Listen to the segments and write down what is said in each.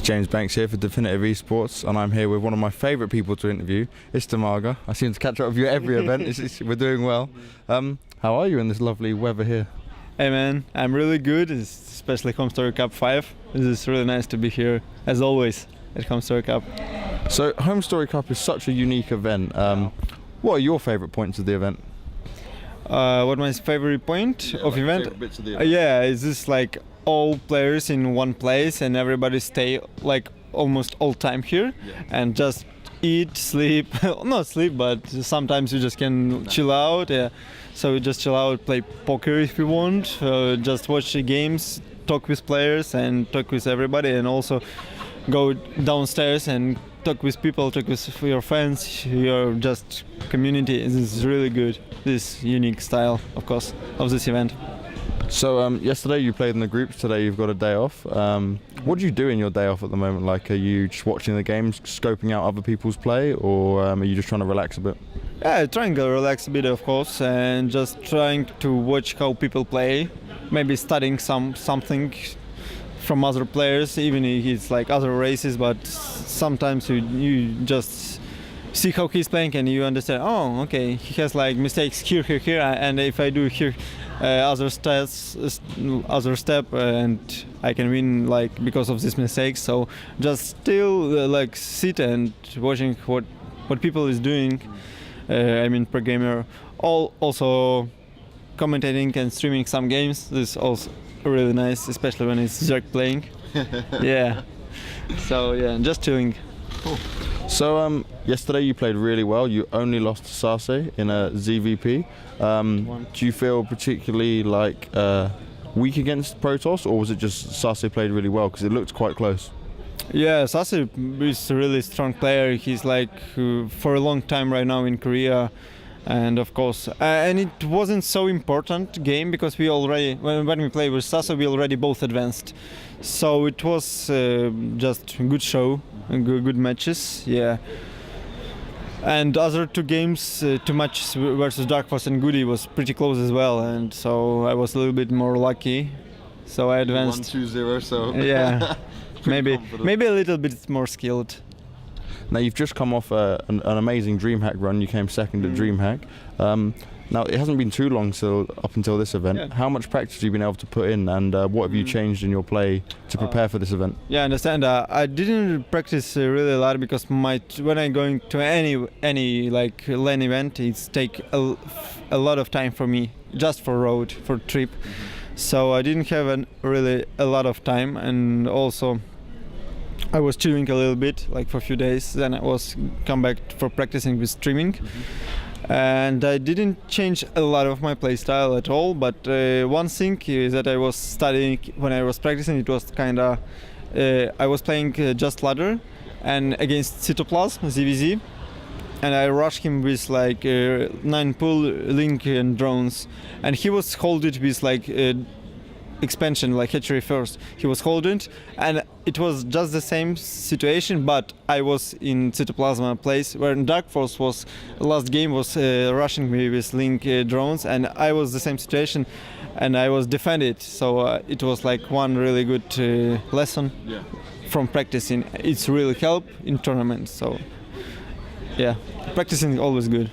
James Banks here for Definitive Esports, and I'm here with one of my favourite people to interview. It's Dimaga. I seem to catch up with you at every event. We're doing well. How are you in this lovely weather here? Hey man, I'm really good, especially Home Story Cup 5. This is really nice to be here, as always, at Home Story Cup. So, Home Story Cup is such a unique event. What are your favourite points of the event? What my favorite point of event? Favourite bits of the event. Yeah, it's just like all players in one place and everybody stay like almost all time here and just eat, sleep, not sleep, but sometimes you just can chill out. Yeah. So you just chill out, play poker if you want, just watch the games, talk with players and talk with everybody, and also go downstairs and talk with people, talk with your friends, your just community. This is really good, this unique style, of course, of this event. So yesterday you played in the groups, today you've got a day off. What do you do in your day off at the moment? Like, are you just watching the games, scoping out other people's play, or are you just trying to relax a bit? Yeah, trying to relax a bit, of course, and just trying to watch how people play, maybe studying something from other players, even if it's like other races, but sometimes you just see how he's playing and you understand, oh, okay, he has like mistakes here, and if I do here other step and I can win like because of this mistake. So just still like sit and watching what people is doing. I mean, per gamer, also commentating and streaming some games. This is also really nice, especially when it's Zerk playing. Yeah. So yeah, just chilling. Cool. So yesterday you played really well. You only lost to Sase in a ZVP. Do you feel particularly like weak against Protoss, or was it just Sase played really well because it looked quite close? Yeah, Sase is a really strong player. He's like for a long time right now in Korea, and of course, and it wasn't so important game because we already when we played with Sase we already both advanced, so it was just a good show and good matches. Yeah. And other two games, two matches versus Dark Force and Goody was pretty close as well, and so I was a little bit more lucky. So I advanced. 1-2-0, so yeah, maybe a little bit more skilled. Now you've just come off an amazing DreamHack run. You came second at DreamHack. Now it hasn't been too long up until this event. Yeah. How much practice have you been able to put in, and what have you changed in your play to prepare for this event? Yeah, I understand. I didn't practice really a lot because when I'm going to any like LAN event, it's take a lot of time for me just for road for trip. So I didn't have really a lot of time, and also I was chilling a little bit, like for a few days. Then I was come back for practicing with streaming. And I didn't change a lot of my playstyle at all, but one thing is that I was studying when I was practicing. It was kinda I was playing just ladder and against Cytoplasm ZVZ, and I rushed him with like 9 pull, link and drones, and he was holding with like expansion like hatchery first. He was holding, and it was just the same situation, but I was in Cytoplasma place where Dark Force was last game was rushing me with link drones, and I was the same situation and I was defended. So it was like one really good lesson from practicing. It's really help in tournaments. So yeah, practicing is always good.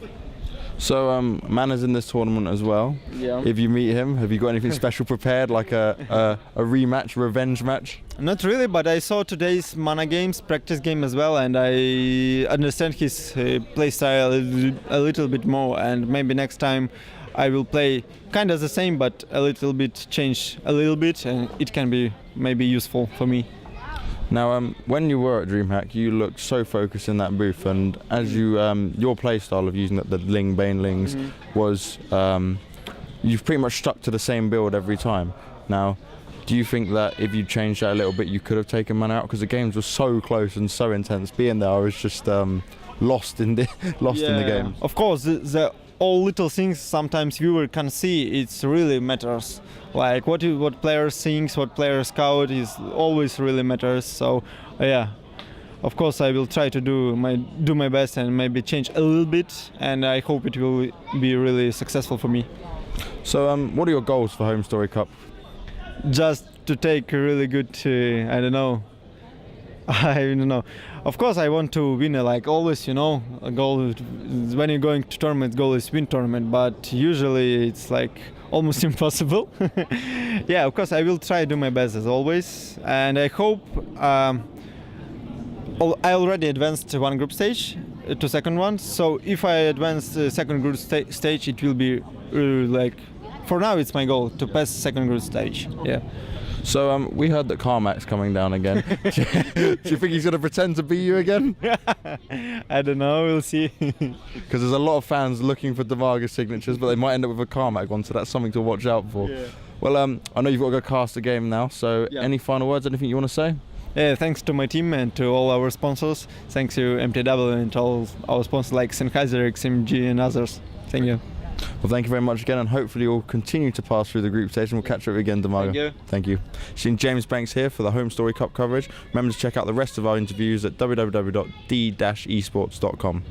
So Mana's in this tournament as well. Yeah. If you meet him, have you got anything special prepared, like a rematch, revenge match? Not really, but I saw today's Mana games, practice game as well, and I understand his play style a little bit more, and maybe next time I will play kind of the same, but a little bit change a little bit, and it can be maybe useful for me. Now, when you were at DreamHack, you looked so focused in that booth, and as you, your play style of using the Ling Banelings was, you've pretty much stuck to the same build every time. Now, do you think that if you changed that a little bit, you could have taken Mana out? Because the games were so close and so intense. Being there, I was just lost in the game. Of course, the all little things sometimes viewer can see. It really matters. Like what players thinks, what players scout is always really matters. So yeah, of course I will try to do my best and maybe change a little bit, and I hope it will be really successful for me. So what are your goals for Home Story Cup? Just to take a really good, I don't know, I don't know. Of course, I want to win, like always, you know, a goal. When you're going to tournament, goal is win tournament, but usually it's like almost impossible. Yeah, of course, I will try to do my best as always, and I hope I already advanced to one group stage, to second one. So if I advance the second group stage, it will be like, for now, it's my goal to pass second group stage. Yeah. So we heard that Carmack's coming down again. Do you think he's going to pretend to be you again? I don't know, we'll see. Because there's a lot of fans looking for Dimaga's signatures, but they might end up with a Carmack one, so that's something to watch out for. Yeah. Well, I know you've got to go cast the game now, so Yeah. any final words, anything you want to say? Yeah, thanks to my team and to all our sponsors. Thanks to MTW and all our sponsors like Sennheiser, XMG and others. Thank you. Well, thank you very much again, and hopefully you'll continue to pass through the group stage, and we'll catch up again, Dimaga. Thank you. Thank you. Seen James Banks here for the Home Story Cup coverage. Remember to check out the rest of our interviews at www.d-esports.com.